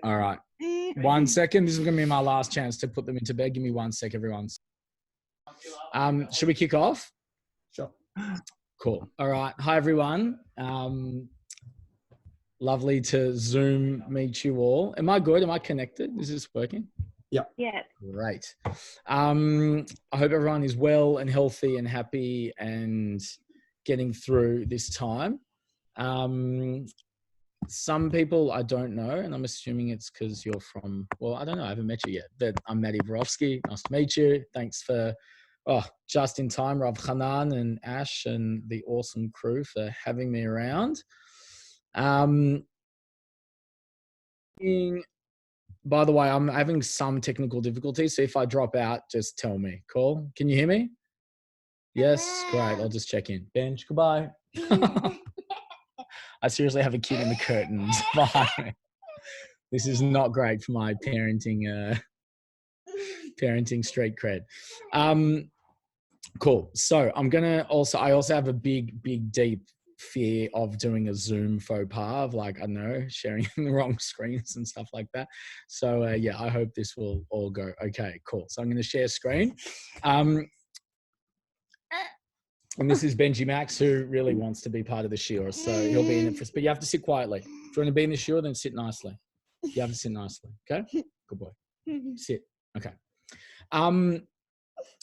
All right. 1 second. This is going to be my last chance to put them into bed. Give me 1 sec, everyone. Should we kick off? Sure. Cool. All right. Hi, everyone. Lovely to Zoom meet you all. Am I good? Am I connected? Is this working? Yeah. Yeah. Great. I hope everyone is well and healthy and happy and getting through this time. Some people I don't know, and I'm assuming it's because you're from, well, I don't know, I haven't met you yet, but I'm Matti, Borowski. Nice to meet you. Thanks for, just in time, Rav Hanan and Ash and the Ohrsom crew for having me around. By the way, I'm having some technical difficulties, so if I drop out, just tell me. Cool? Can you hear me? Yes? Great. I'll just check in. Benj, goodbye. I seriously have a kid in the curtains behind me. This is not great for my parenting street cred. Cool. So I also have a big, deep fear of doing a Zoom faux pas of I don't know, sharing the wrong screens and stuff like that. So I hope this will all go okay. Cool. So I'm going to share screen. And this is Benji Max, who really wants to be part of the shiur, so he'll be in it but you have to sit quietly. If you want to be in the shiur, then sit nicely. You have to sit nicely, okay? Good boy. Sit. Okay.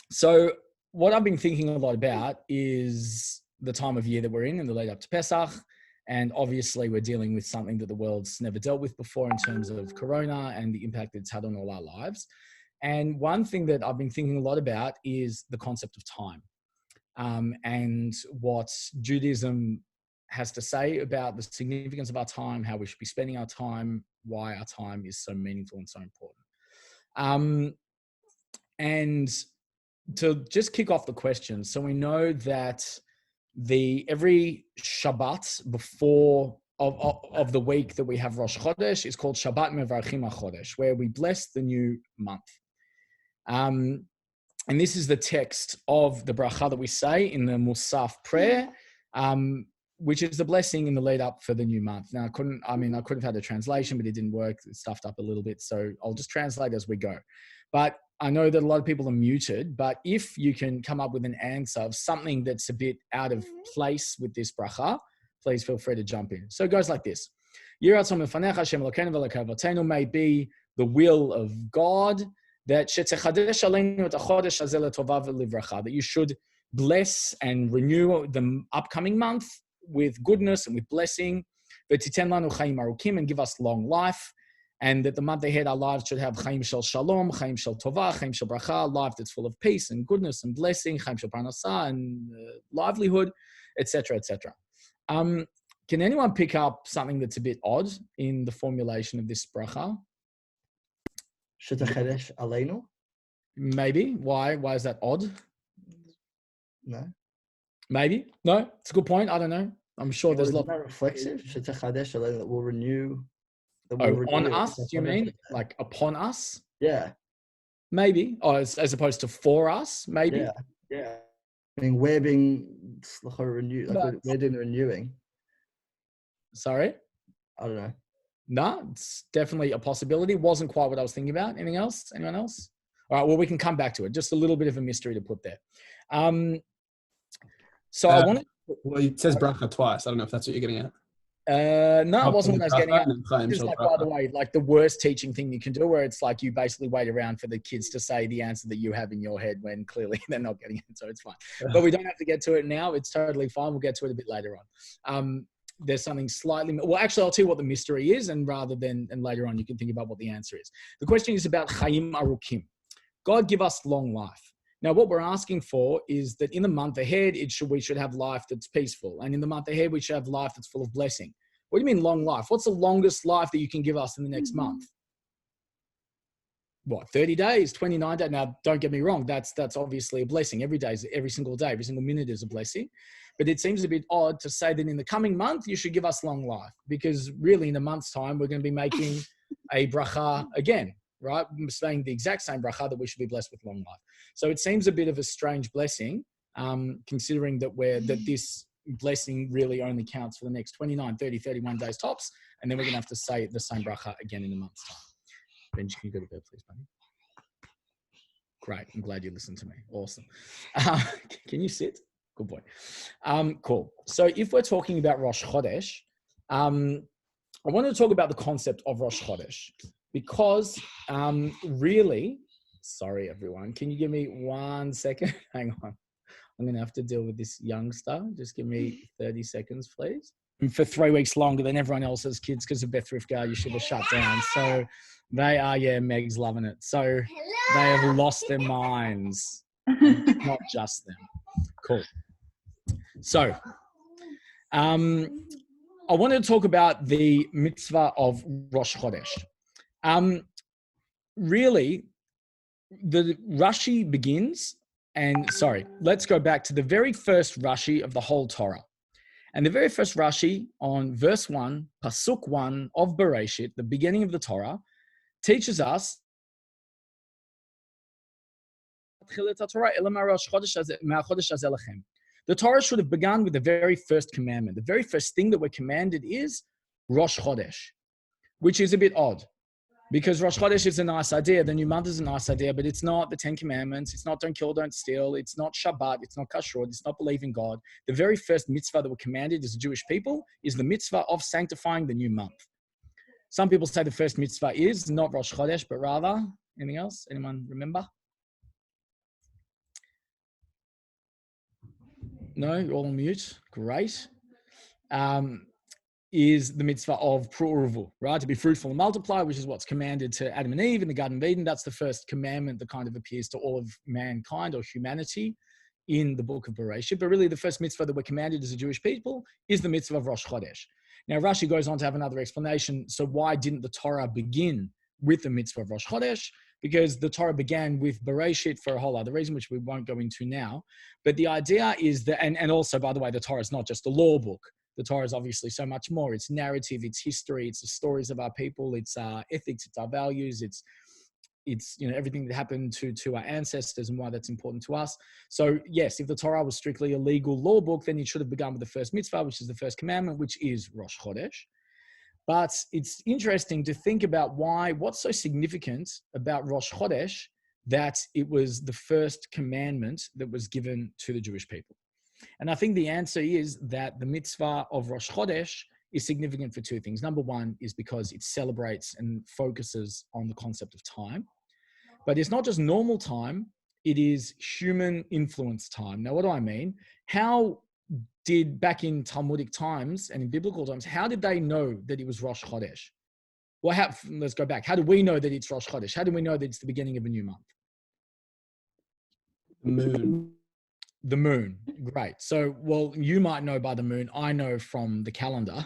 So what I've been thinking a lot about is the time of year that we're in the lead up to Pesach, and obviously we're dealing with something that the world's never dealt with before in terms of Corona and the impact it's had on all our lives. And one thing that I've been thinking a lot about is the concept of time. And what Judaism has to say about the significance of our time, how we should be spending our time, why our time is so meaningful and so important. And to just kick off the question, so we know that every Shabbat before of the week that we have Rosh Chodesh is called Shabbat Mevarchim HaChodesh, where we bless the new month. And this is the text of the bracha that we say in the Musaf prayer, which is the blessing in the lead up for the new month. Now, I could have had a translation, but it didn't work. It stuffed up a little bit. So I'll just translate as we go. But I know that a lot of people are muted, but if you can come up with an answer of something that's a bit out of place with this bracha, please feel free to jump in. So it goes like this. Ohrsom may be the will of God, that you should bless and renew the upcoming month with goodness and with blessing, and give us long life, and that the month ahead our lives should have chaim shel shalom, chaim shel tova, chaim shel bracha, life that's full of peace and goodness and blessing, chaim shel parnasa and livelihood, etc., etc. Can anyone pick up something that's a bit odd in the formulation of this bracha? Shetachedesh aleinu? Maybe. Why is that odd? No. Maybe. No, it's a good point. I don't know. I'm sure there's a lot. Isn't that reflexive? Shetachedesh aleinu, that will renew. On us, do you mean? Like upon us? Yeah. Maybe. Or as opposed to for us, maybe. Yeah. I mean, we're being renewed. We're doing the renewing. Sorry? I don't know. No, it's definitely a possibility. Wasn't quite what I was thinking about. Anything else? Anyone else? All right, well, we can come back to it. Just a little bit of a mystery to put there. So I wanted... Well, it says bracha twice. I don't know if that's what you're getting at. No, it wasn't what I was getting at. It's like, by the way, like the worst teaching thing you can do, where it's like you basically wait around for the kids to say the answer that you have in your head when clearly they're not getting it, so it's fine. But we don't have to get to it now. It's totally fine. We'll get to it a bit later on. There's something slightly... Well, actually, I'll tell you what the mystery is, and later on you can think about what the answer is. The question is about Chaim Arukim. God give us long life. Now, what we're asking for is that in the month ahead, we should have life that's peaceful. And in the month ahead, we should have life that's full of blessing. What do you mean long life? What's the longest life that you can give us in the next month? What, 30 days, 29 days? Now, don't get me wrong. That's obviously a blessing. Every single day, every single minute is a blessing. But it seems a bit odd to say that in the coming month, you should give us long life. Because really, in a month's time, we're going to be making a bracha again, right? I'm saying the exact same bracha that we should be blessed with long life. So it seems a bit of a strange blessing, considering that this blessing really only counts for the next 29, 30, 31 days tops. And then we're going to have to say the same bracha again in a month's time. Benji, can you go to bed, please, buddy? Great. I'm glad you listened to me. Awesome. Can you sit? Good boy. Cool. So if we're talking about Rosh Chodesh, I want to talk about the concept of Rosh Chodesh because really, sorry, everyone. Can you give me 1 second? Hang on. I'm going to have to deal with this youngster. Just give me 30 seconds, please. And for 3 weeks longer than everyone else's kids because of Beth Rivka, you should have shut down. So they are, yeah, Meg's loving it. So they have lost their minds. Not just them. Cool. So I wanted to talk about the mitzvah of Rosh Chodesh. Really, the Rashi begins, and sorry, let's go back to the very first Rashi of the whole Torah. And the very first Rashi on verse 1, Pasuk 1 of Bereshit, the beginning of the Torah, teaches us the Torah should have begun with the very first commandment. The very first thing that we're commanded is Rosh Chodesh, which is a bit odd because Rosh Chodesh is a nice idea. The new month is a nice idea, but it's not the 10 commandments. It's not don't kill, don't steal. It's not Shabbat. It's not Kashrut. It's not believe in God. The very first mitzvah that we're commanded as a Jewish people is the mitzvah of sanctifying the new month. Some people say the first mitzvah is not Rosh Chodesh, but rather, anything else? Anyone remember? No, you're all on mute. Great. Is the mitzvah of Pru'uruvu, right? To be fruitful and multiply, which is what's commanded to Adam and Eve in the Garden of Eden. That's the first commandment that kind of appears to all of mankind or humanity in the book of Bereshit. But really the first mitzvah that we're commanded as a Jewish people is the mitzvah of Rosh Chodesh. Now Rashi goes on to have another explanation. So why didn't the Torah begin with the mitzvah of Rosh Chodesh? Because the Torah began with Bereshit for a whole other reason, which we won't go into now. But the idea is that, and also, by the way, the Torah is not just a law book. The Torah is obviously so much more. It's narrative, it's history, it's the stories of our people, it's our ethics, it's our values, it's everything that happened to our ancestors and why that's important to us. So yes, if the Torah was strictly a legal law book, then it should have begun with the first mitzvah, which is the first commandment, which is Rosh Chodesh. But it's interesting to think about what's so significant about Rosh Chodesh that it was the first commandment that was given to the Jewish people. And I think the answer is that the mitzvah of Rosh Chodesh is significant for two things. Number one is because it celebrates and focuses on the concept of time. But it's not just normal time, it is human influence time. Now, what do I mean? How did, back in Talmudic times and in biblical times, how did they know that it was Rosh Chodesh? Well, let's go back. How do we know that it's Rosh Chodesh? How do we know that it's the beginning of a new month? The moon. The moon. Great. So, well, you might know by the moon. I know from the calendar,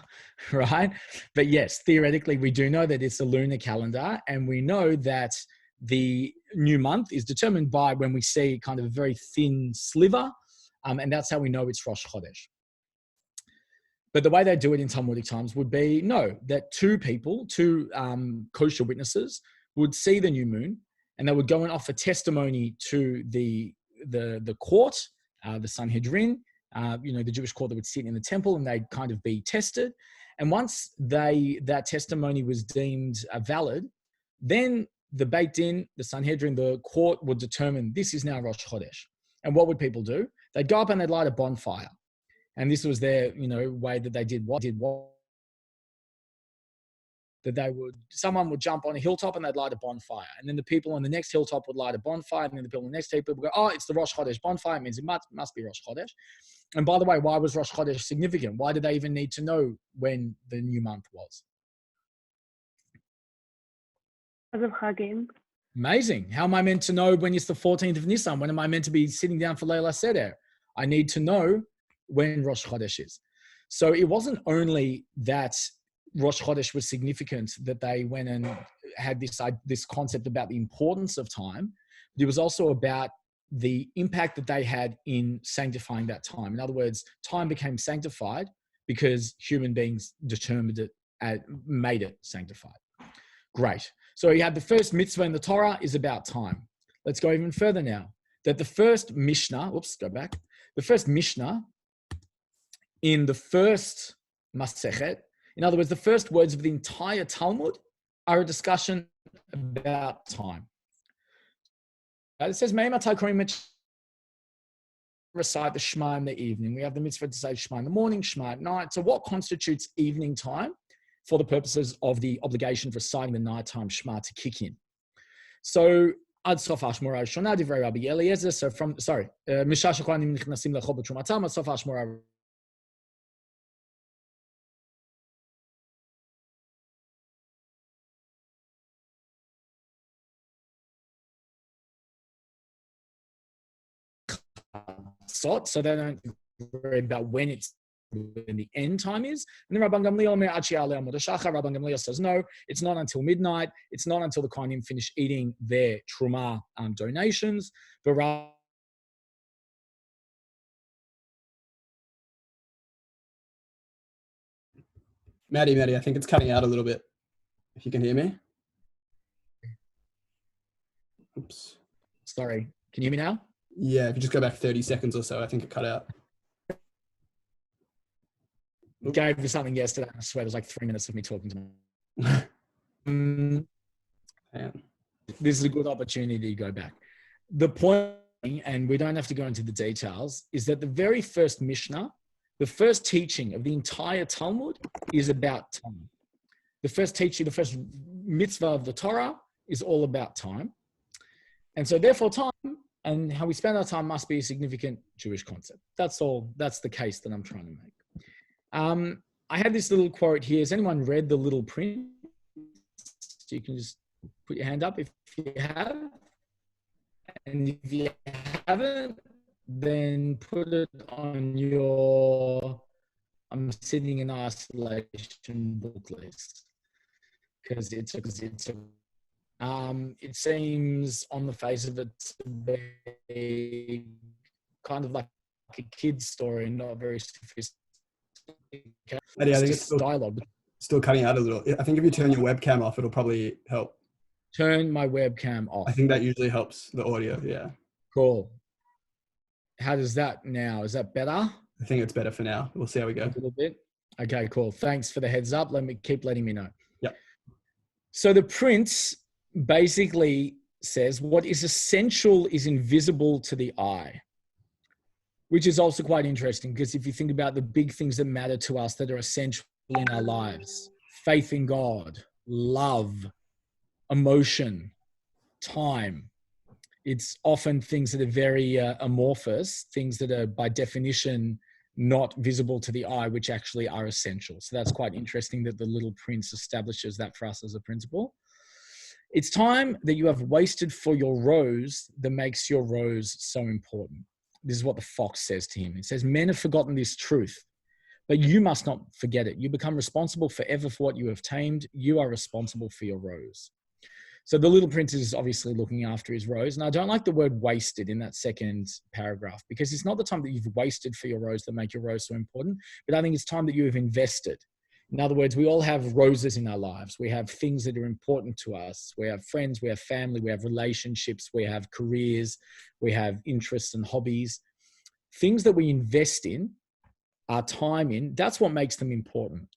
right? But yes, theoretically, we do know that it's a lunar calendar. And we know that the new month is determined by when we see kind of a very thin sliver. And that's how we know it's Rosh Chodesh. But the way they do it in Talmudic times would be, that two kosher witnesses would see the new moon and they would go and offer testimony to the court, the Sanhedrin, the Jewish court that would sit in the temple, and they'd kind of be tested. And once that testimony was deemed valid, then the Beit Din, the Sanhedrin, the court would determine this is now Rosh Chodesh. And what would people do? They'd go up and they'd light a bonfire. And this was their, way that they did what? That someone would jump on a hilltop and they'd light a bonfire. And then the people on the next hilltop would light a bonfire. And then the people on the next hilltop would go, it's the Rosh Chodesh bonfire. It means it must be Rosh Chodesh. And by the way, why was Rosh Chodesh significant? Why did they even need to know when the new month was? Because of Chagim. Amazing. How am I meant to know when it's the 14th of Nisan? When am I meant to be sitting down for Leila Seder? I need to know when Rosh Chodesh is. So it wasn't only that Rosh Chodesh was significant, that they went and had this concept about the importance of time, but it was also about the impact that they had in sanctifying that time. In other words, time became sanctified because human beings determined it and made it sanctified. Great. So you have the first mitzvah in the Torah is about time. Let's go even further now. That the first Mishnah, the first Mishnah in the first Masechet. In other words, the first words of the entire Talmud are a discussion about time. It says, recite the Shema in the evening. We have the mitzvah to say Shema in the morning, Shema at night. So what constitutes evening time for the purposes of the obligation for reciting the nighttime Shema to kick in? So Ad Sof Hashmora Shona Divrei Rabbi Eliezer. So from, Misha Shekohanim Nichnasim Lechol B'Trumatam, Ad Sof Hashmora. So they don't worry about when the end time is. And then Rabban Gamliel says, no, it's not until midnight. It's not until the Kohanim finish eating their Truma donations. But Matti, I think it's cutting out a little bit. If you can hear me. Oops. Sorry, can you hear me now? Yeah, if you just go back 30 seconds or so, I think it cut out. Gave me something yesterday. I swear it was like 3 minutes of me talking to him. This is a good opportunity to go back. The point, and we don't have to go into the details, is that the very first Mishnah, the first teaching of the entire Talmud is about time. The first teaching, the first mitzvah of the Torah is all about time. And so therefore time and how we spend our time must be a significant Jewish concept. That's all. That's the case that I'm trying to make. I had this little quote here. Has anyone read The Little Prince? You can just put your hand up if you have. And if you haven't, then put it on your I'm sitting in isolation book list. Because it seems on the face of it to be kind of like a kid's story, not very sophisticated. Matti, I think it's dialogue. Still cutting out a little. I think if you turn your webcam off, it'll probably help. Turn my webcam off. I think that usually helps the audio, yeah. Cool. How does that now? Is that better? I think it's better for now. We'll see how we go. A little bit. Okay, cool. Thanks for the heads up. Keep letting me know. Yep. So the prince basically says what is essential is invisible to the eye, which is also quite interesting because if you think about the big things that matter to us that are essential in our lives, faith in God, love, emotion, time, it's often things that are very amorphous, things that are by definition not visible to the eye, which actually are essential. So that's quite interesting that the Little Prince establishes that for us as a principle. It's time that you have wasted for your rose that makes your rose so important. This is what the fox says to him. It says, men have forgotten this truth, but you must not forget it. You become responsible forever for what you have tamed. You are responsible for your rose. So the Little Prince is obviously looking after his rose. And I don't like the word wasted in that second paragraph because it's not the time that you've wasted for your rose that make your rose so important, but I think it's time that you have invested. In other words, we all have roses in our lives. We have things that are important to us. We have friends, we have family, we have relationships, we have careers, we have interests and hobbies. Things that we invest in, our time in, that's what makes them important.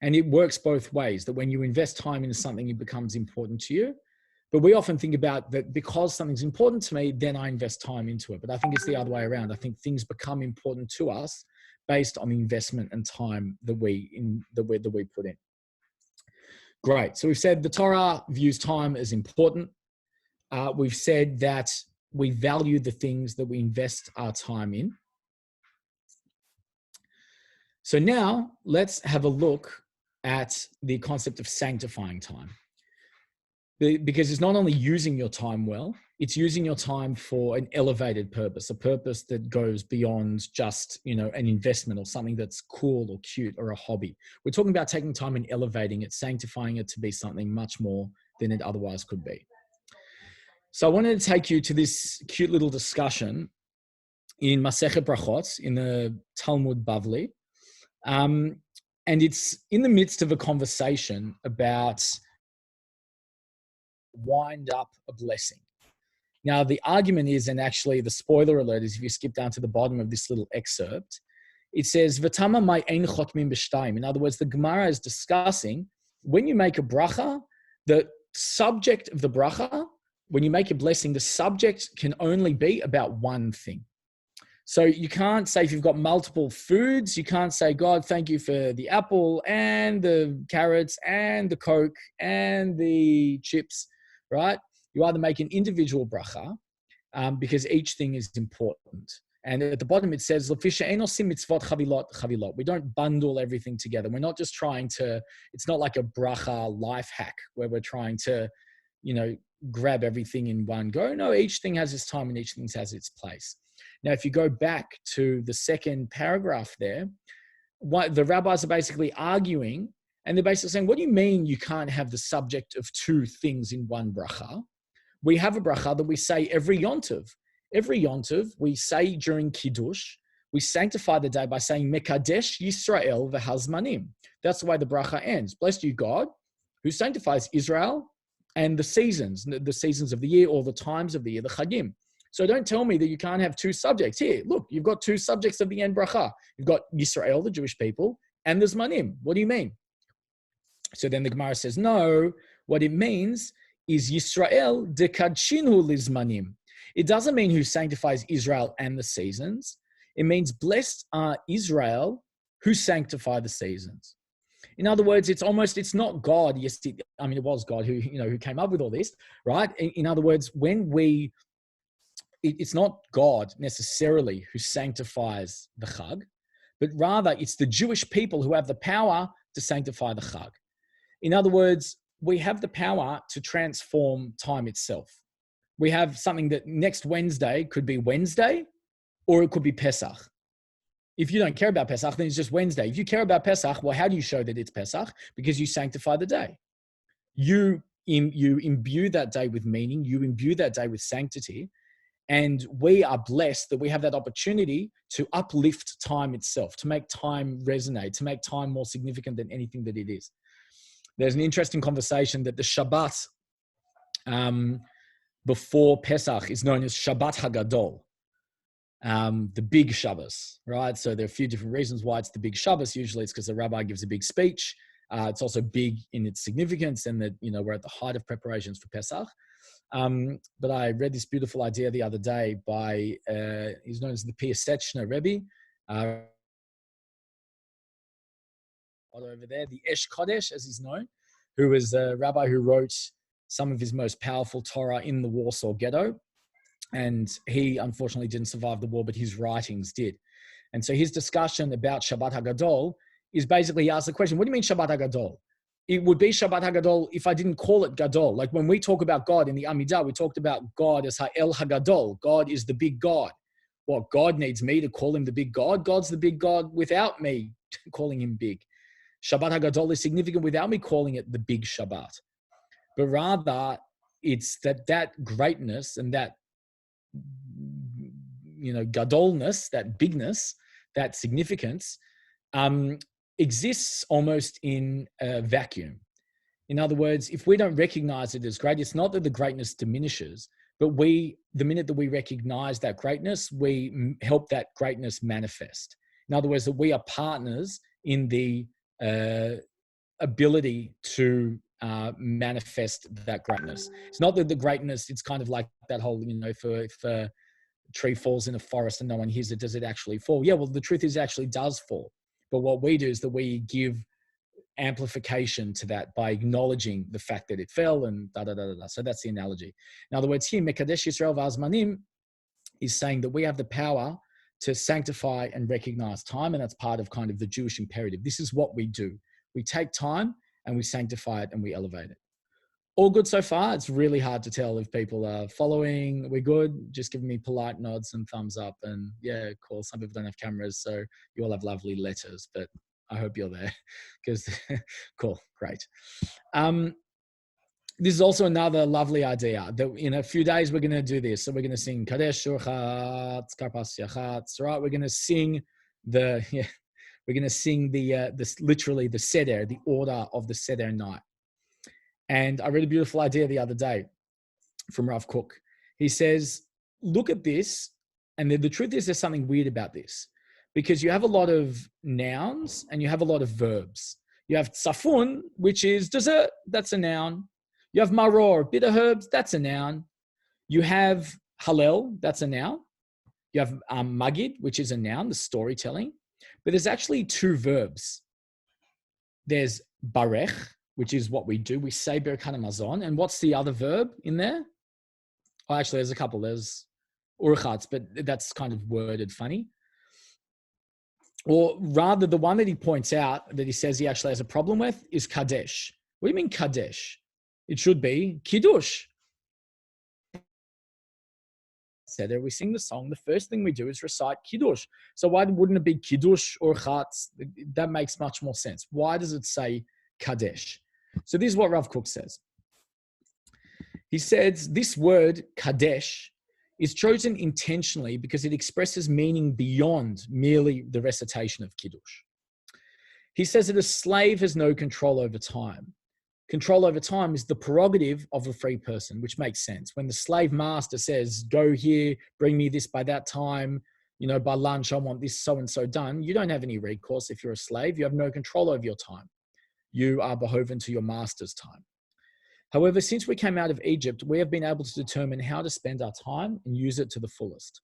And it works both ways, that when you invest time into something, it becomes important to you. But we often think about that because something's important to me, then I invest time into it. But I think it's the other way around. I think things become important to us based on the investment and time that we put in. Great. So we've said the Torah views time as important. We've said that we value the things that we invest our time in. So now let's have a look at the concept of sanctifying time. Because it's not only using your time well, it's using your time for an elevated purpose, a purpose that goes beyond just, an investment or something that's cool or cute or a hobby. We're talking about taking time and elevating it, sanctifying it to be something much more than it otherwise could be. So I wanted to take you to this cute little discussion in Masechet Brachot, in the Talmud Bavli. And it's in the midst of a conversation about wind up a blessing. Now, the argument is, and actually the spoiler alert is if you skip down to the bottom of this little excerpt, it says, V'tama mai ein chotmin b'shtayim. In other words, the Gemara is discussing when you make a bracha, the subject of the bracha, when you make a blessing, the subject can only be about one thing. So you can't say, if you've got multiple foods, you can't say, God, thank you for the apple and the carrots and the Coke and the chips, right? You either make an individual bracha because each thing is important. And at the bottom, it says, we don't bundle everything together. We're not just trying to, it's not like a bracha life hack where we're trying to, grab everything in one go. No, each thing has its time and each thing has its place. Now, if you go back to the second paragraph there, what the rabbis are basically arguing, and they're basically saying, what do you mean you can't have the subject of two things in one bracha? We have a bracha that we say every yontiv. Every yontiv, we say during Kiddush, we sanctify the day by saying, Mekadesh Yisrael v'hazmanim. That's the way the bracha ends. Blessed you God, who sanctifies Israel and the seasons of the year, or the times of the year, the chagim. So don't tell me that you can't have two subjects. Here, look, you've got two subjects of the end bracha. You've got Yisrael, the Jewish people, and the Zmanim. What do you mean? So then the Gemara says, no, what it means is Yisrael dekadshinu lizmanim. It doesn't mean who sanctifies Israel and the seasons. It means blessed are Israel who sanctify the seasons. In other words, it's not God. Yes, it was God who came up with all this, right? In other words, it's not God necessarily who sanctifies the Chag, but rather it's the Jewish people who have the power to sanctify the Chag. In other words, we have the power to transform time itself. We have something that next Wednesday could be Wednesday, or it could be Pesach. If you don't care about Pesach, then it's just Wednesday. If you care about Pesach, well, how do you show that it's Pesach? Because you sanctify the day. You imbue that day with meaning. You imbue that day with sanctity. And we are blessed that we have that opportunity to uplift time itself, to make time resonate, to make time more significant than anything that it is. There's an interesting conversation that the Shabbat before Pesach is known as Shabbat HaGadol, the big Shabbos, right? So there are a few different reasons why it's the big Shabbos. Usually it's because the rabbi gives a big speech. It's also big in its significance, and that, we're at the height of preparations for Pesach. But I read this beautiful idea the other day by, he's known as the Piaseczner Rebbe, over there, the Esh Kodesh, as he's known, who was a rabbi who wrote some of his most powerful Torah in the Warsaw Ghetto. And he unfortunately didn't survive the war, but his writings did. And so his discussion about Shabbat HaGadol is basically, he asked the question, what do you mean Shabbat HaGadol? It would be Shabbat HaGadol if I didn't call it Gadol. Like when we talk about God in the Amidah, we talked about God as Ha'el HaGadol. God is the big God. What, God needs me to call him the big God? God's the big God without me calling him big. Shabbat HaGadol is significant without me calling it the big Shabbat. But rather, it's that greatness and that, gadolness, that bigness, that significance, exists almost in a vacuum. In other words, if we don't recognize it as great, it's not that the greatness diminishes, but the minute that we recognize that greatness, we help that greatness manifest. In other words, that we are partners in the ability to manifest that greatness. It's not that the greatness, it's kind of like that whole, if a tree falls in a forest and no one hears it, does it actually fall? Yeah, well, the truth is it actually does fall. But what we do is that we give amplification to that by acknowledging the fact that it fell and da-da-da-da-da. So that's the analogy. In other words, here, Mekadesh Yisrael v'Azmanim is saying that we have the power to sanctify and recognize time, and that's part of kind of the Jewish imperative. This is what we do. We take time and we sanctify it and we elevate it. All good so far. It's really hard to tell if people are following. We're good. Just giving me polite nods and thumbs up. And yeah, cool. Some people don't have cameras, so you all have lovely letters, but I hope you're there because cool, great. This is also another lovely idea that in a few days we're going to do this. So we're going to sing Kadesh Urchatz Karpas Yachatz, right? We're going to sing the literally the Seder, the order of the Seder night. And I read a beautiful idea the other day from Rav Kook. He says, look at this. And the truth is there's something weird about this, because you have a lot of nouns and you have a lot of verbs. You have tsafun, which is dessert, that's a noun. You have maror, bitter herbs, that's a noun. You have halel, that's a noun. You have magid, which is a noun, the storytelling. But there's actually two verbs. There's barech, which is what we do. We say Birkat Hamazon. And what's the other verb in there? Oh, actually, there's a couple. There's urchatz, but that's kind of worded funny. Or rather, the one that he points out that he says he actually has a problem with is kadesh. What do you mean kadesh? It should be kiddush. So there we sing the song. The first thing we do is recite kiddush. So why wouldn't it be kiddush or chatz? That makes much more sense. Why does it say kadesh? So this is what Rav Kook says. He says this word kadesh is chosen intentionally because it expresses meaning beyond merely the recitation of kiddush. He says that a slave has no control over time. Control over time is the prerogative of a free person, which makes sense. When the slave master says, go here, bring me this by that time, by lunch, I want this so-and-so done, you don't have any recourse if you're a slave. You have no control over your time. You are beholden to your master's time. However, since we came out of Egypt, we have been able to determine how to spend our time and use it to the fullest.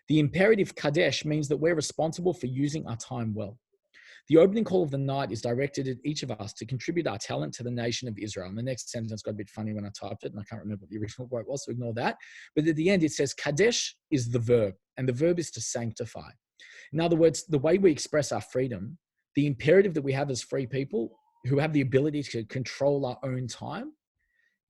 The imperative kadesh means that we're responsible for using our time well. The opening call of the night is directed at each of us to contribute our talent to the nation of Israel. And the next sentence got a bit funny when I typed it, and I can't remember what the original quote was, so ignore that. But at the end, it says, Kadesh is the verb, and the verb is to sanctify. In other words, the way we express our freedom, the imperative that we have as free people who have the ability to control our own time,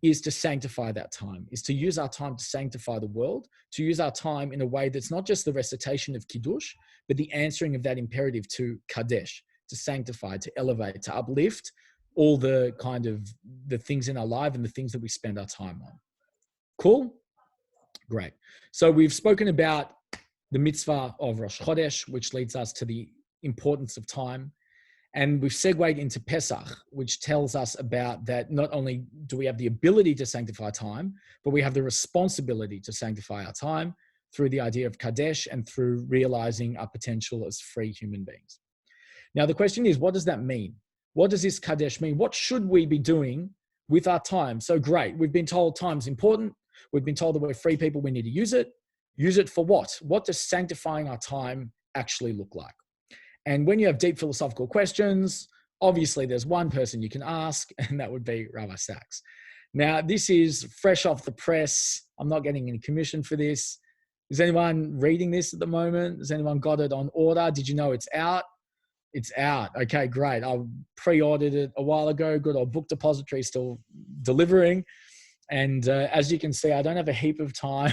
is to sanctify that time, is to use our time to sanctify the world, to use our time in a way that's not just the recitation of Kiddush, but the answering of that imperative to Kadesh, to sanctify, to elevate, to uplift all the kind of the things in our life and the things that we spend our time on. Cool? Great. So we've spoken about the mitzvah of Rosh Chodesh, which leads us to the importance of time. And we've segued into Pesach, which tells us about that not only do we have the ability to sanctify time, but we have the responsibility to sanctify our time through the idea of Kadesh and through realizing our potential as free human beings. Now, the question is, what does that mean? What does this Kadesh mean? What should we be doing with our time? So great. We've been told time's important. We've been told that we're free people. We need to use it. Use it for what? What does sanctifying our time actually look like? And when you have deep philosophical questions, obviously there's one person you can ask, and that would be Rabbi Sachs. Now, this is fresh off the press. I'm not getting any commission for this. Is anyone reading this at the moment? Has anyone got it on order? Did you know it's out? It's out. Okay, great. I pre-ordered it a while ago. Good old Book Depository still delivering. And as you can see, I don't have a heap of time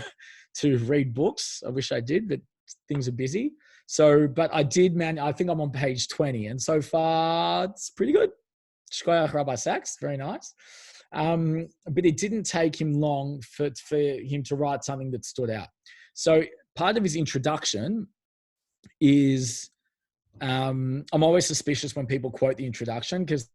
to read books. I wish I did, but things are busy. So, but I did, man, I think I'm on page 20. And so far, it's pretty good. Shkoyach Rabbi Sachs, very nice. But it didn't take him long for him to write something that stood out. So part of his introduction is, I'm always suspicious when people quote the introduction, because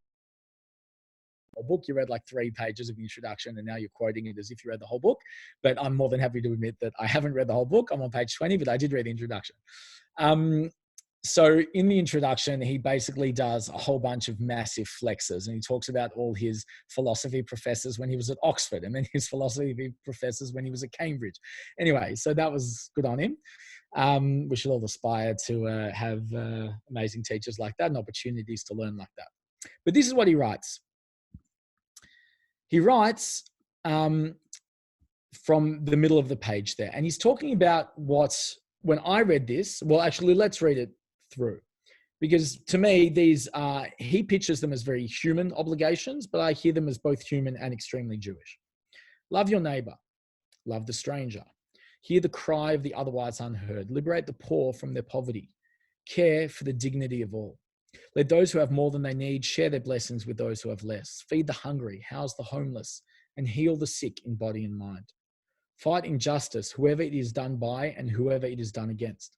a book, you read like 3 pages of the introduction and now you're quoting it as if you read the whole book. But I'm more than happy to admit that I haven't read the whole book. I'm on page 20, but I did read the introduction. So in the introduction, he basically does a whole bunch of massive flexes, and he talks about all his philosophy professors when he was at Oxford, and then his philosophy professors when he was at Cambridge. Anyway, so that was good on him. We should all aspire to have amazing teachers like that and opportunities to learn like that. But this is what he writes. He writes from the middle of the page there, and he's talking about when I read this, well, actually, let's read it through, because to me, these are, he pictures them as very human obligations, but I hear them as both human and extremely Jewish. Love your neighbor, love the stranger, hear the cry of the otherwise unheard, liberate the poor from their poverty, care for the dignity of all. Let those who have more than they need share their blessings with those who have less. Feed the hungry, house the homeless, and heal the sick in body and mind. Fight injustice, whoever it is done by and whoever it is done against.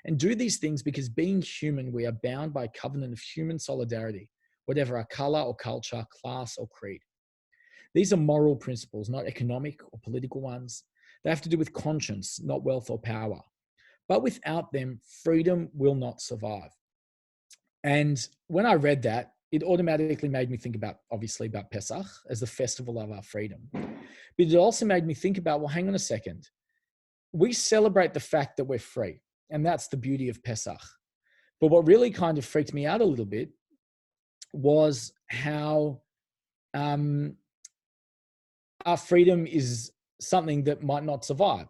And do these things because being human, we are bound by a covenant of human solidarity, whatever our color or culture, class or creed. These are moral principles, not economic or political ones. They have to do with conscience, not wealth or power. but without them, freedom will not survive. And when I read that, it automatically made me think about, obviously, about Pesach as the festival of our freedom. But it also made me think about, well, hang on a second. We celebrate the fact that we're free, and that's the beauty of Pesach. But what really kind of freaked me out a little bit was how our freedom is something that might not survive.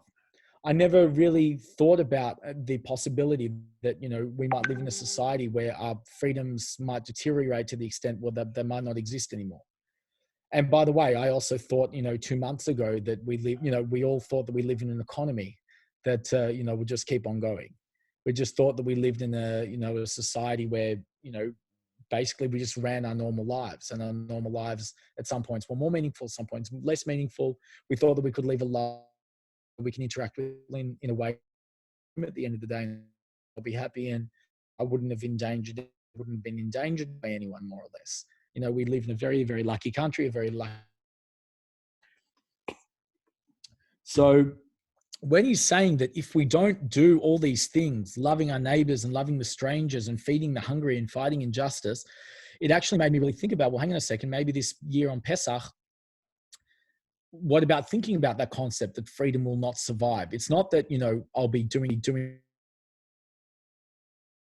I never really thought about the possibility that, you know, we might live in a society where our freedoms might deteriorate to the extent where they might not exist anymore. And by the way, I also thought, you know, 2 months ago that we live, you know, we all thought that we live in an economy that, you know, would just keep on going. We just thought that we lived in a, you know, a society where, you know, basically we just ran our normal lives, and our normal lives at some points were more meaningful, some points less meaningful. We thought that we could live a life we can interact with in a way at the end of the day, and I'll be happy, and I wouldn't have been endangered by anyone, more or less. You know, we live in a very, very lucky country, a very lucky. So when he's saying that if we don't do all these things, loving our neighbors and loving the strangers and feeding the hungry and fighting injustice, it actually made me really think about, well, hang on a second, maybe this year on Pesach, what about thinking about that concept that freedom will not survive? It's not that, you know, I'll be doing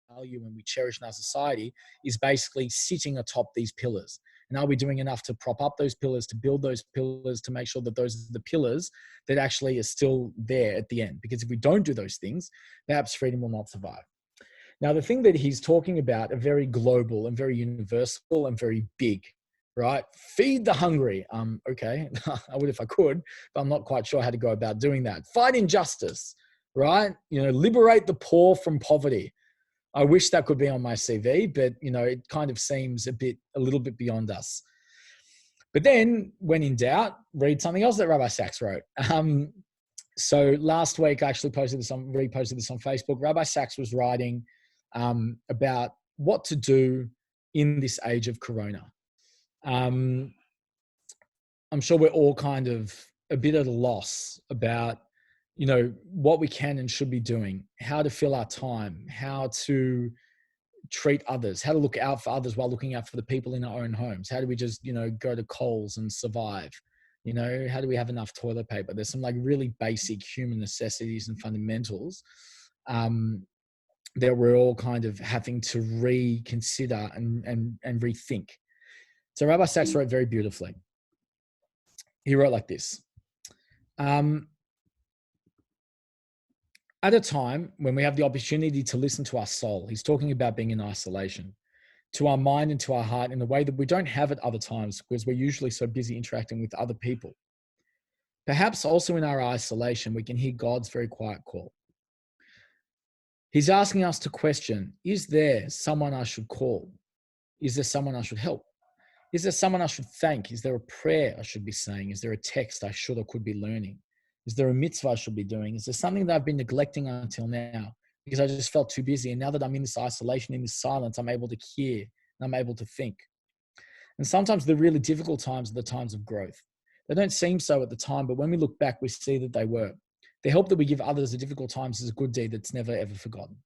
value and we cherish in our society is basically sitting atop these pillars. And are we doing enough to prop up those pillars, to build those pillars, to make sure that those are the pillars that actually are still there at the end? Because if we don't do those things, perhaps freedom will not survive. Now, the thing that he's talking about are very global and very universal and very big. Right? Feed the hungry. Okay, I would if I could, but I'm not quite sure how to go about doing that. Fight injustice, right? You know, liberate the poor from poverty. I wish that could be on my CV, but, you know, it kind of seems a little bit beyond us. But then when in doubt, read something else that Rabbi Sachs wrote. So last week, I actually reposted this on Facebook. Rabbi Sachs was writing about what to do in this age of Corona. I'm sure we're all kind of a bit at a loss about, you know, what we can and should be doing, how to fill our time, how to treat others, how to look out for others while looking out for the people in our own homes. How do we just, you know, go to Coles and survive? You know, how do we have enough toilet paper? There's some like really basic human necessities and fundamentals that we're all kind of having to reconsider and rethink. So Rabbi Sachs wrote very beautifully. He wrote like this. At a time when we have the opportunity to listen to our soul, he's talking about being in isolation, to our mind and to our heart in a way that we don't have at other times because we're usually so busy interacting with other people. Perhaps also in our isolation, we can hear God's very quiet call. He's asking us to question, is there someone I should call? Is there someone I should help? Is there someone I should thank? Is there a prayer I should be saying? Is there a text I should or could be learning? Is there a mitzvah I should be doing? Is there something that I've been neglecting until now because I just felt too busy? And now that I'm in this isolation, in this silence, I'm able to hear and I'm able to think. And sometimes the really difficult times are the times of growth. They don't seem so at the time, but when we look back, we see that they were. The help that we give others at difficult times is a good deed that's never, ever forgotten.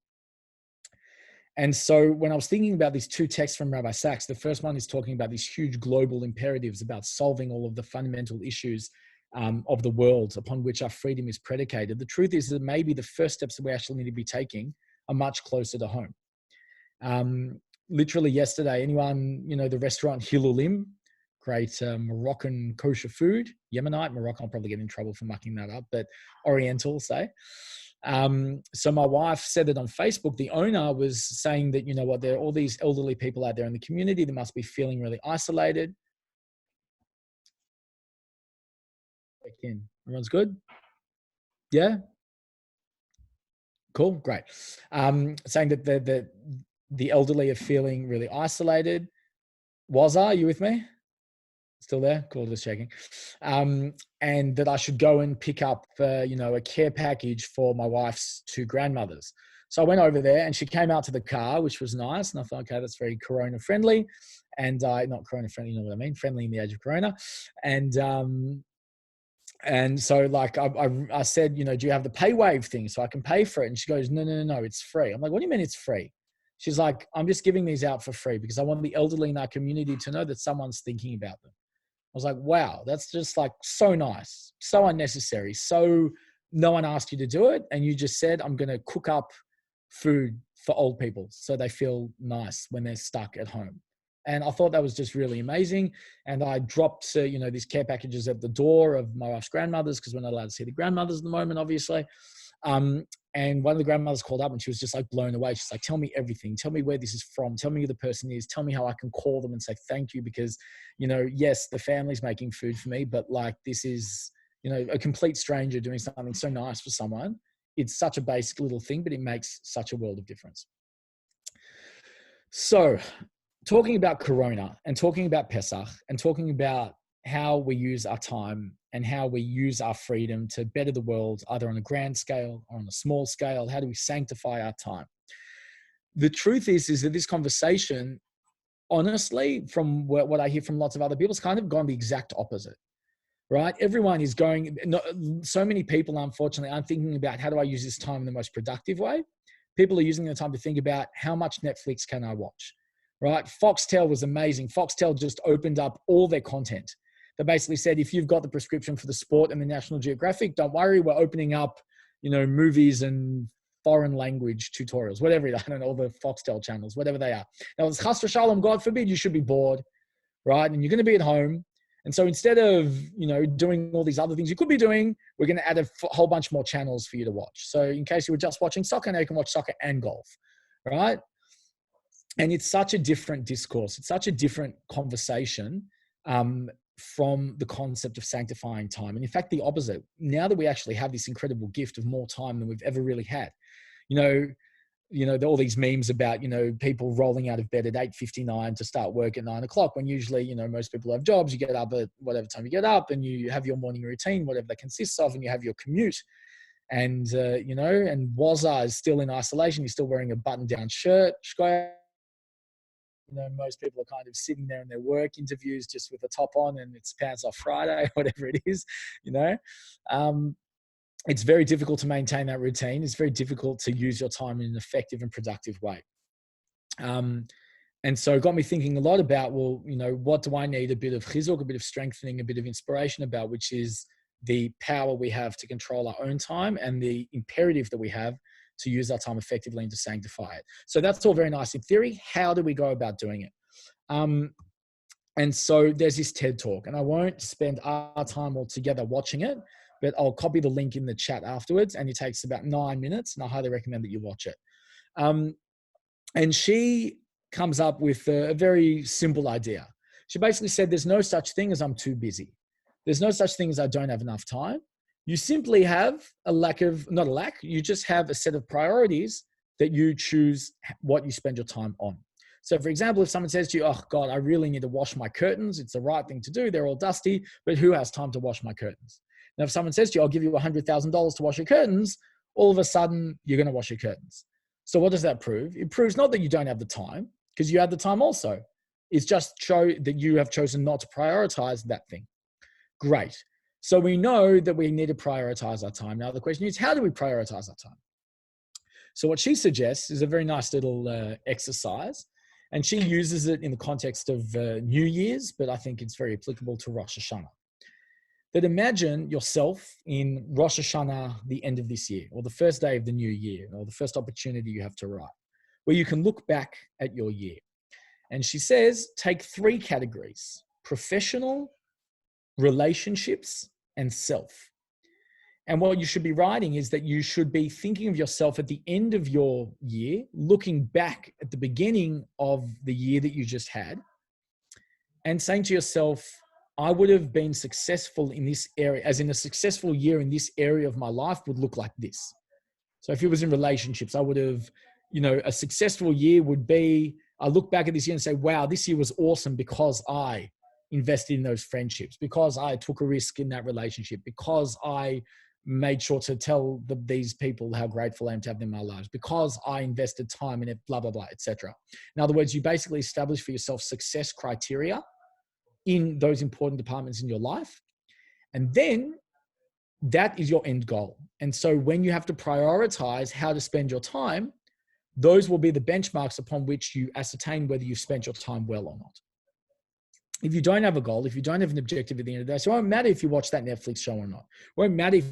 And so when I was thinking about these two texts from Rabbi Sachs, the first one is talking about these huge global imperatives about solving all of the fundamental issues of the world upon which our freedom is predicated. The truth is that maybe the first steps that we actually need to be taking are much closer to home. Literally yesterday, anyone, you know, the restaurant Hilulim, great Moroccan kosher food, Yemenite, Moroccan, I'll probably get in trouble for mucking that up, but Oriental, say. So my wife said that on Facebook, the owner was saying that, you know what, there are all these elderly people out there in the community that must be feeling really isolated. Everyone's good? Yeah? Cool, great. Saying that the elderly are feeling really isolated. Waza, you with me? Still there? Cool, just checking. And that I should go and pick up, you know, a care package for my wife's two grandmothers. So I went over there and she came out to the car, which was nice. And I thought, okay, that's very Corona friendly. And not Corona friendly, you know what I mean? Friendly in the age of Corona. And And so like I said, you know, do you have the pay wave thing so I can pay for it? And she goes, no, it's free. I'm like, what do you mean it's free? She's like, I'm just giving these out for free because I want the elderly in our community to know that someone's thinking about them. I was like, wow, that's just like so nice, so unnecessary. So no one asked you to do it. And you just said, I'm going to cook up food for old people so they feel nice when they're stuck at home. And I thought that was just really amazing. And I dropped, you know, these care packages at the door of my wife's grandmothers because we're not allowed to see the grandmothers at the moment, obviously. And one of the grandmothers called up and she was just like blown away. She's like, tell me everything. Tell me where this is from. Tell me who the person is. Tell me how I can call them and say thank you because, you know, yes, the family's making food for me, but like this is, you know, a complete stranger doing something so nice for someone. It's such a basic little thing, but it makes such a world of difference. So talking about Corona and talking about Pesach and talking about how we use our time and how we use our freedom to better the world, either on a grand scale or on a small scale. How do we sanctify our time? The truth is that this conversation, honestly, from what I hear from lots of other people, has kind of gone the exact opposite, right? Everyone is going, so many people, unfortunately, aren't thinking about how do I use this time in the most productive way. People are using the time to think about how much Netflix can I watch, right? Foxtel was amazing. Foxtel just opened up all their content. They basically said, if you've got the prescription for the sport and the National Geographic, don't worry, we're opening up, you know, movies and foreign language tutorials, whatever it is. I don't know, all the Foxtel channels, whatever they are. Now, it's chas v'shalom, God forbid, you should be bored, right? And you're going to be at home. And so instead of, you know, doing all these other things you could be doing, we're going to add a whole bunch more channels for you to watch. So in case you were just watching soccer, now you can watch soccer and golf, right? And it's such a different discourse. It's such a different conversation from the concept of sanctifying time. And in fact, the opposite. Now that we actually have this incredible gift of more time than we've ever really had, you know, all these memes about, you know, people rolling out of bed at 8:59 to start work at 9 o'clock, when usually, you know, most people have jobs. You get up at whatever time you get up and you have your morning routine, whatever that consists of, and you have your commute. And, you know, and Waza is still in isolation. He's still wearing a button-down shirt. You know, most people are kind of sitting there in their work interviews just with the top on and it's pants off Friday, whatever it is, you know. It's very difficult to maintain that routine. It's very difficult to use your time in an effective and productive way. And so it got me thinking a lot about, well, you know, what do I need a bit of chizuk, a bit of strengthening, a bit of inspiration about, which is the power we have to control our own time and the imperative that we have to use our time effectively and to sanctify it. So that's all very nice in theory. How do we go about doing it? And so there's this TED talk, and I won't spend our time all together watching it, but I'll copy the link in the chat afterwards, and it takes about 9 minutes, and I highly recommend that you watch it. And she comes up with a very simple idea. She basically said, there's no such thing as I'm too busy. There's no such thing as I don't have enough time. You simply have you just have a set of priorities that you choose what you spend your time on. So for example, if someone says to you, oh God, I really need to wash my curtains. It's the right thing to do. They're all dusty, but who has time to wash my curtains? Now, if someone says to you, I'll give you $100,000 to wash your curtains, all of a sudden you're going to wash your curtains. So what does that prove? It proves not that you don't have the time, because you have the time also. It's just show that you have chosen not to prioritize that thing. Great. So we know that we need to prioritize our time. Now the question is, how do we prioritize our time? So what she suggests is a very nice little exercise, and she uses it in the context of New Year's, but I think it's very applicable to Rosh Hashanah. That imagine yourself in Rosh Hashanah, the end of this year, or the first day of the new year, or the first opportunity you have to write, where you can look back at your year. And she says, take 3 categories: professional, relationships, and self. And what you should be writing is that you should be thinking of yourself at the end of your year, looking back at the beginning of the year that you just had, and saying to yourself, I would have been successful in this area, as in a successful year in this area of my life would look like this. So if it was in relationships, I would have, you know, a successful year would be, I look back at this year and say, wow, this year was awesome because I invested in those friendships, because I took a risk in that relationship, because I made sure to tell these people how grateful I am to have them in my lives, because I invested time in it, blah, blah, blah, etc. In other words, you basically establish for yourself success criteria in those important departments in your life. And then that is your end goal. And so when you have to prioritize how to spend your time, those will be the benchmarks upon which you ascertain whether you've spent your time well or not. If you don't have a goal, if you don't have an objective at the end of the day, so it won't matter if you watch that Netflix show or not. It won't matter if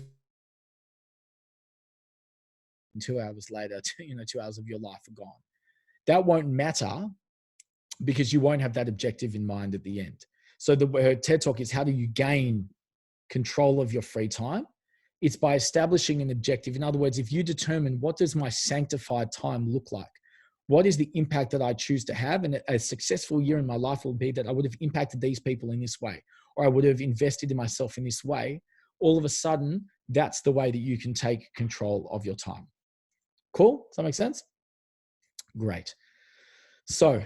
2 hours later, 2 hours of your life are gone. That won't matter because you won't have that objective in mind at the end. So her TED Talk is, how do you gain control of your free time? It's by establishing an objective. In other words, if you determine, what does my sanctified time look like? What is the impact that I choose to have? And a successful year in my life will be that I would have impacted these people in this way, or I would have invested in myself in this way. All of a sudden, that's the way that you can take control of your time. Cool? Does that make sense? Great. So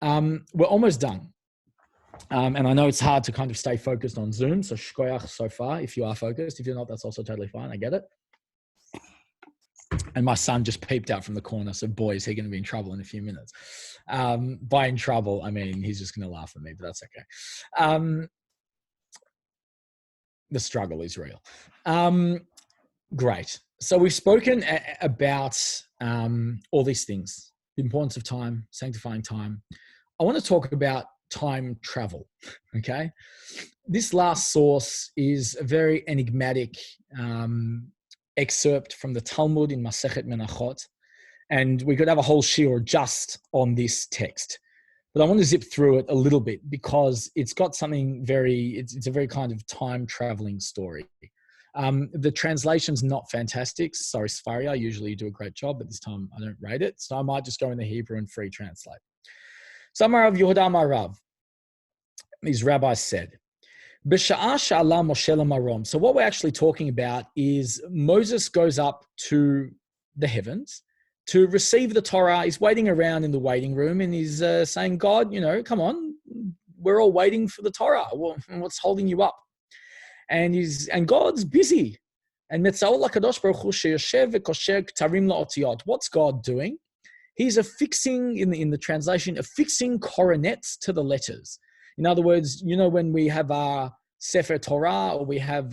we're almost done. And I know it's hard to kind of stay focused on Zoom. So shkoyach so far, if you are focused. If you're not, that's also totally fine. I get it. And my son just peeped out from the corner. So boy, is he going to be in trouble in a few minutes. By in trouble, I mean, he's just going to laugh at me, but that's okay. The struggle is real. Great. So we've spoken about all these things, the importance of time, sanctifying time. I want to talk about time travel, okay? This last source is a very enigmatic excerpt from the Talmud in Masechet Menachot, and we could have a whole shiur just on this text. But I want to zip through it a little bit because it's got something it's a very kind of time traveling story. The translation's not fantastic. Sorry, Sfaria, usually you do a great job, but this time I don't rate it. So I might just go in the Hebrew and free translate. So Amar Rav Yehuda Amar Rav, these rabbis said, B'sha'a she'ala Moshe lamarom. So what we're actually talking about is Moses goes up to the heavens to receive the Torah. He's waiting around in the waiting room and he's saying, God, come on, we're all waiting for the Torah. Well, what's holding you up? And God's busy. And what's God doing? He's affixing, in the translation, affixing coronets to the letters. In other words, when we have our Sefer Torah, or we have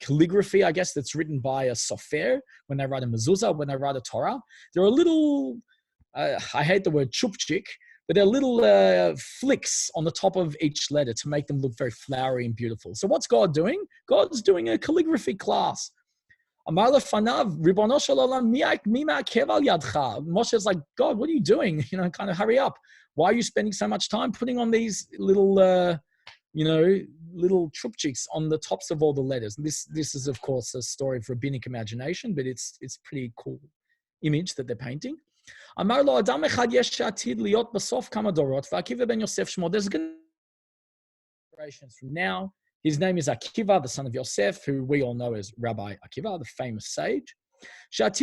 calligraphy, I guess, that's written by a sofer, when they write a mezuzah, when they write a Torah, there are little, I hate the word chupchik, but there are little flicks on the top of each letter to make them look very flowery and beautiful. So what's God doing? God's doing a calligraphy class. Moshe is like, God, what are you doing? Kind of hurry up. Why are you spending so much time putting on these little, little chupchiks on the tops of all the letters? And this is, of course, a story of rabbinic imagination, but it's pretty cool image that they're painting. There's going to generations from now. His name is Akiva, the son of Yosef, who we all know as Rabbi Akiva, the famous sage. That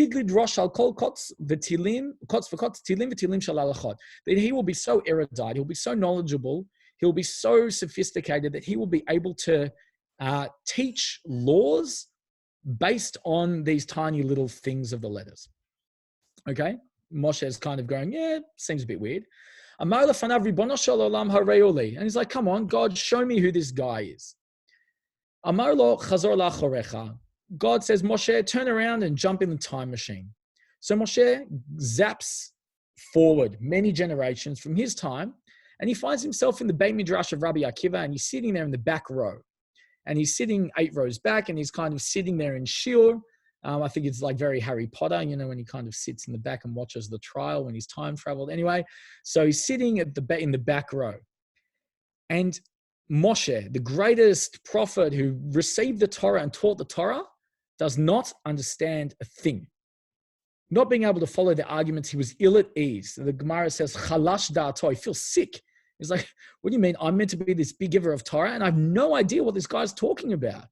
he will be so erudite, he'll be so knowledgeable, he'll be so sophisticated that he will be able to teach laws based on these tiny little things of the letters. Okay? Moshe is kind of going, yeah, seems a bit weird. And he's like, come on, God, show me who this guy is. Amar lo chazor la'achorecha. God says, Moshe, turn around and jump in the time machine. So Moshe zaps forward many generations from his time, and he finds himself in the Beit Midrash of Rabbi Akiva, and he's sitting there in the back row. And he's sitting 8 rows back, and he's kind of sitting there in shiur. I think it's like very Harry Potter, when he kind of sits in the back and watches the trial when he's time traveled. Anyway, so he's sitting in the back row. And Moshe, the greatest prophet who received the Torah and taught the Torah, does not understand a thing. Not being able to follow the arguments, he was ill at ease. The Gemara says, chalash da'ato, he feels sick. He's like, what do you mean? I'm meant to be this big giver of Torah, and I have no idea what this guy's talking about.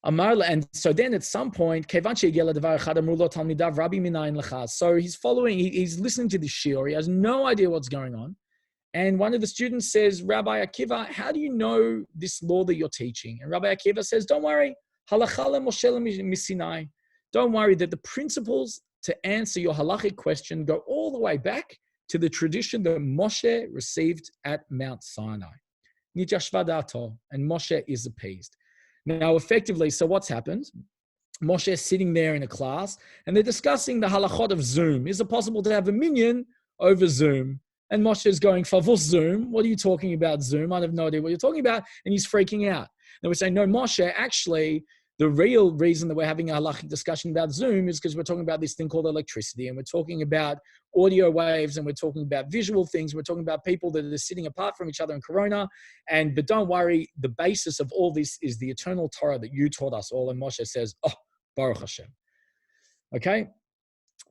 And so then at some point, so he's following, he's listening to this shiur, he has no idea what's going on. And one of the students says, Rabbi Akiva, how do you know this law that you're teaching? And Rabbi Akiva says, don't worry, don't worry that the principles to answer your halachic question go all the way back to the tradition that Moshe received at Mount Sinai. And Moshe is appeased. Now, effectively, so what's happened? Moshe is sitting there in a class and they're discussing the halachot of Zoom. Is it possible to have a minyan over Zoom? And Moshe is going, Favos Zoom? What are you talking about, Zoom? I have no idea what you're talking about. And he's freaking out. And we're saying, no, Moshe, actually, the real reason that we're having a halachic discussion about Zoom is because we're talking about this thing called electricity, and we're talking about audio waves, and we're talking about visual things. We're talking about people that are sitting apart from each other in Corona. But don't worry, the basis of all this is the eternal Torah that you taught us all. And Moshe says, oh, Baruch Hashem. Okay.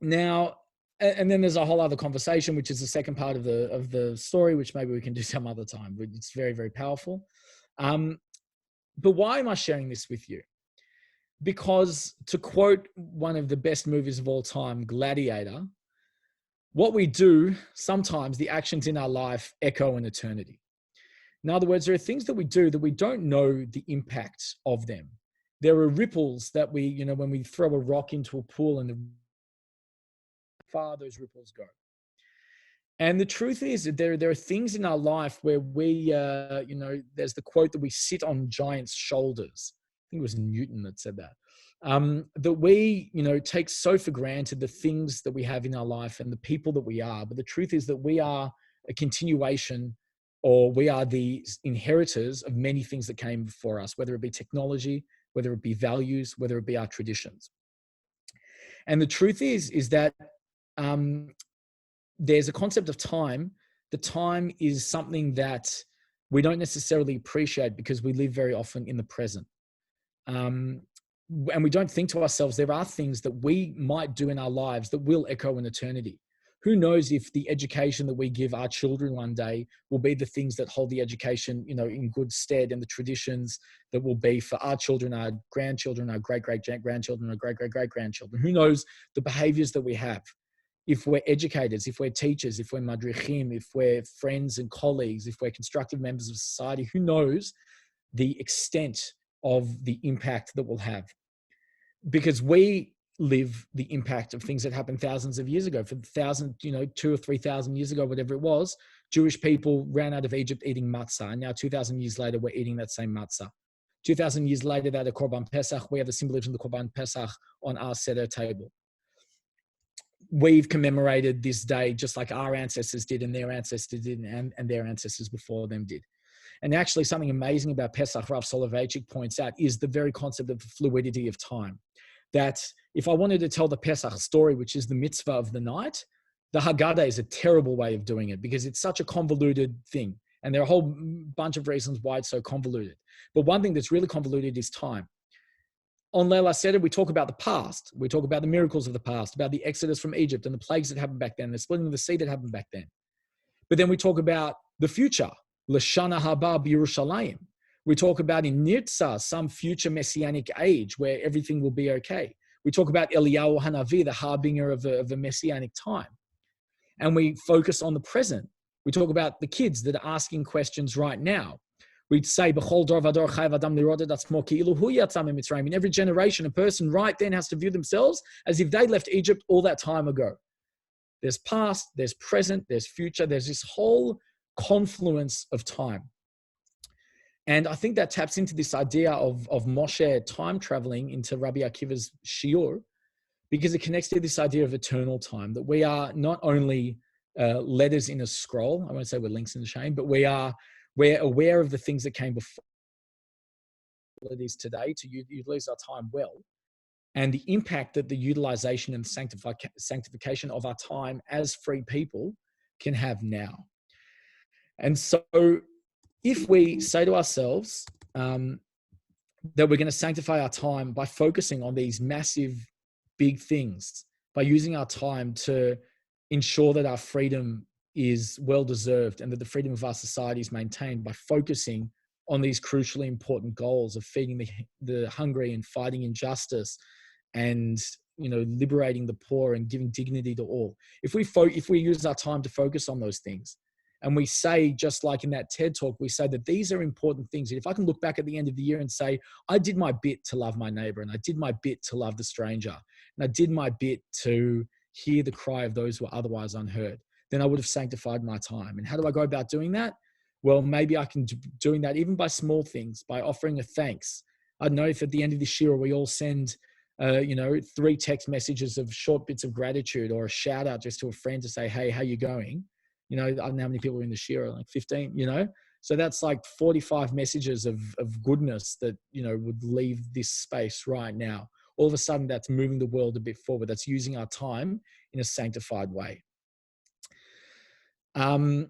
Now, and then there's a whole other conversation, which is the second part of the story, which maybe we can do some other time. But it's very, very powerful. But why am I sharing this with you? Because to quote one of the best movies of all time, Gladiator, what we do, sometimes the actions in our life echo an eternity. In other words, there are things that we do that we don't know the impact of them. There are ripples that we, when we throw a rock into a pool and far those ripples go. And the truth is that there are things in our life where we, there's the quote that we sit on giants' shoulders. I think it was Newton that said that. That we, take so for granted the things that we have in our life and the people that we are. But the truth is that we are a continuation, or we are the inheritors of many things that came before us, whether it be technology, whether it be values, whether it be our traditions. And the truth is that there's a concept of time. The time is something that we don't necessarily appreciate because we live very often in the present. And we don't think to ourselves, there are things that we might do in our lives that will echo an eternity. Who knows if the education that we give our children one day will be the things that hold the education, in good stead, and the traditions that will be for our children, our grandchildren, our great-great-grandchildren, our great-great-great-grandchildren. Who knows the behaviors that we have? If we're educators, if we're teachers, if we're madrichim, if we're friends and colleagues, if we're constructive members of society, who knows the extent of the impact that we'll have? Because we live the impact of things that happened thousands of years ago. For 2,000, or 3,000 years ago, whatever it was, Jewish people ran out of Egypt eating matzah. And now 2,000 years later, we're eating that same matzah. 2,000 years later, they had a Korban Pesach. We have the symbolism of the Korban Pesach on our Seder table. We've commemorated this day just like our ancestors did, and their ancestors did, and their ancestors before them did. And actually, something amazing about Pesach, Rav Soloveitchik points out, is the very concept of the fluidity of time. That if I wanted to tell the Pesach story, which is the mitzvah of the night, the Haggadah is a terrible way of doing it because it's such a convoluted thing. And there are a whole bunch of reasons why it's so convoluted. But one thing that's really convoluted is time. On Leil HaSeder, we talk about the past. We talk about the miracles of the past, about the exodus from Egypt and the plagues that happened back then, the splitting of the sea that happened back then. But then we talk about the future, L'shana haba b'Yerushalayim. We talk about in Nirtzah, some future messianic age where everything will be okay. We talk about Eliyahu Hanavi, the harbinger of a messianic time. And we focus on the present. We talk about the kids that are asking questions right now. We'd say, B'chol dor vador chayv adam lirod et atzmo ki'ilu hu yatsa miMitzrayim. In every generation, a person right then has to view themselves as if they left Egypt all that time ago. There's past, there's present, there's future. There's this whole confluence of time. And I think that taps into this idea of Moshe time traveling into Rabbi Akiva's shiur, because it connects to this idea of eternal time, that we are not only letters in a scroll. I won't say we're links in the chain, but we're aware of the things that came before it is today to utilize our time well, and the impact that the utilization and sanctification of our time as free people can have now. And so if we say to ourselves that we're going to sanctify our time by focusing on these massive, big things, by using our time to ensure that our freedom is well-deserved and that the freedom of our society is maintained, by focusing on these crucially important goals of feeding the hungry and fighting injustice and, liberating the poor and giving dignity to all. If we use our time to focus on those things, and we say, just like in that TED talk, we say that these are important things. And if I can look back at the end of the year and say, I did my bit to love my neighbor, and I did my bit to love the stranger, and I did my bit to hear the cry of those who are otherwise unheard, then I would have sanctified my time. And how do I go about doing that? Well, maybe I can doing that even by small things, by offering a thanks, I don't know if at the end of this year we all send, 3 text messages of short bits of gratitude or a shout out just to a friend to say, hey, how you going? I don't know how many people are in the share, like 15, So that's like 45 messages of goodness that, would leave this space right now. All of a sudden, that's moving the world a bit forward. That's using our time in a sanctified way. And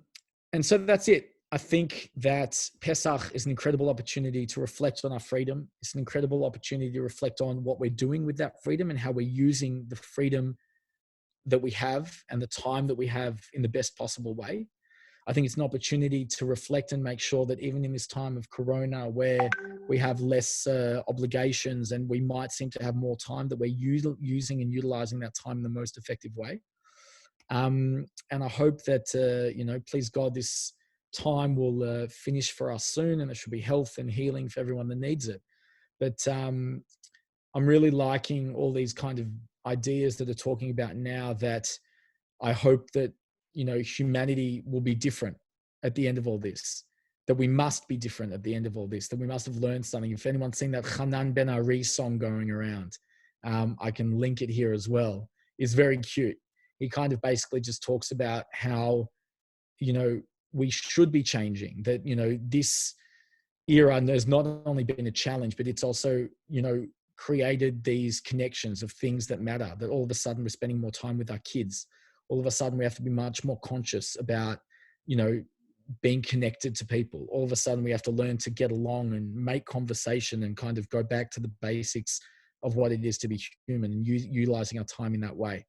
so that's it. I think that Pesach is an incredible opportunity to reflect on our freedom. It's an incredible opportunity to reflect on what we're doing with that freedom and how we're using the freedom that we have and the time that we have in the best possible way. I think it's an opportunity to reflect and make sure that even in this time of Corona, where we have less obligations and we might seem to have more time, that we're using and utilizing that time in the most effective way. And I hope that, please God, this time will finish for us soon, and there should be health and healing for everyone that needs it. But I'm really liking all these kind of ideas that are talking about now, that I hope that, humanity will be different at the end of all this, that we must be different at the end of all this, that we must have learned something. If anyone's seen that Hanan Ben Ari song going around, I can link it here as well. It's very cute. He kind of basically just talks about how, we should be changing, that, this era has not only been a challenge, but it's also, created these connections of things that matter, that all of a sudden we're spending more time with our kids. All of a sudden we have to be much more conscious about, being connected to people. All of a sudden we have to learn to get along and make conversation and kind of go back to the basics of what it is to be human, and utilizing our time in that way.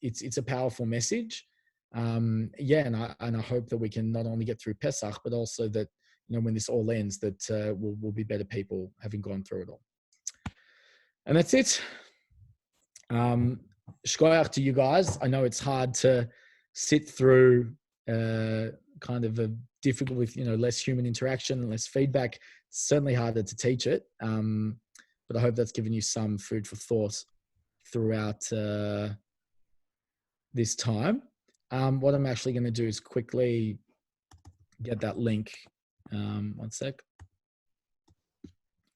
It's a powerful message. And I hope that we can not only get through Pesach, but also that, when this all ends, that we'll be better people having gone through it all. And that's it. Shkoyach to you guys. I know it's hard to sit through kind of a difficult with, less human interaction, less feedback. It's certainly harder to teach it. But I hope that's given you some food for thought throughout this time. What I'm actually going to do is quickly get that link. One sec.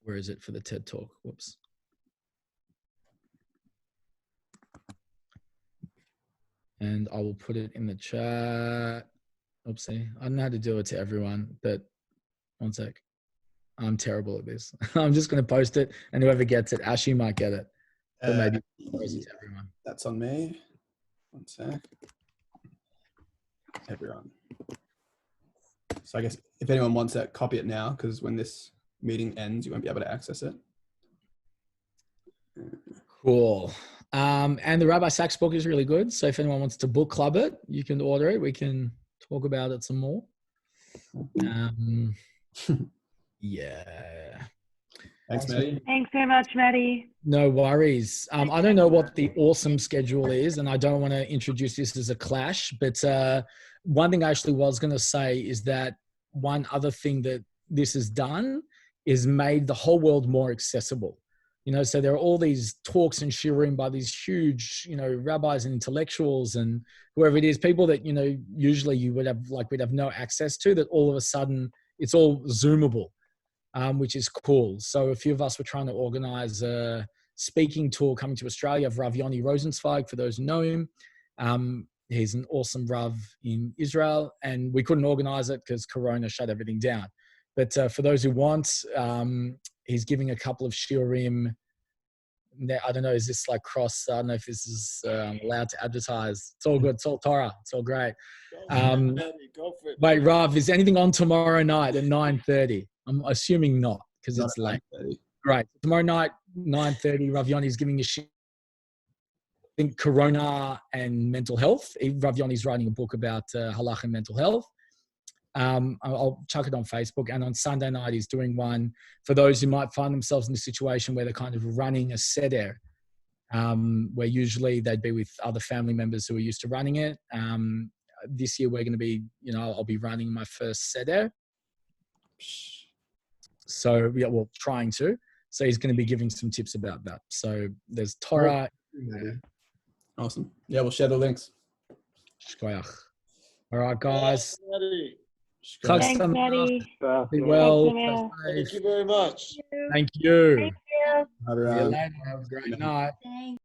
Where is it for the TED Talk? Whoops. And I will put it in the chat. Oopsie. I don't know how to do it to everyone, but one sec. I'm terrible at this. I'm just going to post it, and whoever gets it, Ashi might get it. But maybe post it to everyone. That's on me. One sec. Everyone. So I guess if anyone wants that, copy it now, because when this meeting ends, you won't be able to access it. Cool. And the Rabbi Sachs book is really good. So if anyone wants to book club it, you can order it. We can talk about it some more. Yeah. Thanks, Matti. Thanks very much, Matti. No worries. I don't know what the Ohrsom schedule is, and I don't want to introduce this as a clash, but one thing I actually was going to say is that one other thing that this has done is made the whole world more accessible. So there are all these talks and shiurim by these huge, rabbis and intellectuals and whoever it is, people that, usually you would have, we'd have no access to, that all of a sudden it's all Zoomable. Which is cool. So a few of us were trying to organize a speaking tour coming to Australia of Rav Yoni Rosenzweig, for those who know him. He's an awesome Rav in Israel, and we couldn't organize it because Corona shut everything down. But for those who want, he's giving a couple of shiurim. I don't know, is this I don't know if this is allowed to advertise. It's all good. It's all Torah. It's all great. Go for it. Wait, Rav, is anything on tomorrow night at 9:30? I'm assuming not, because it's late. Great. Tomorrow night, 9:30, Rav Yoni is giving a shit. I think Corona and mental health. Rav Yoni's writing a book about halach and mental health. I'll chuck it on Facebook. And on Sunday night, he's doing one for those who might find themselves in a situation where they're kind of running a seder, where usually they'd be with other family members who are used to running it. This year, we're going to be, I'll be running my first seder. So, yeah, well, trying to. So he's going to be giving some tips about that. So there's Torah. Awesome. Yeah, we'll share the links. Shkoyach. All right, guys. Chag Thanks, Sameach. Maddie. Be well. Thanks, Stay Thank safe. you very much. Thank you. Thank you. Have See you around. later. Have a great night. Thanks.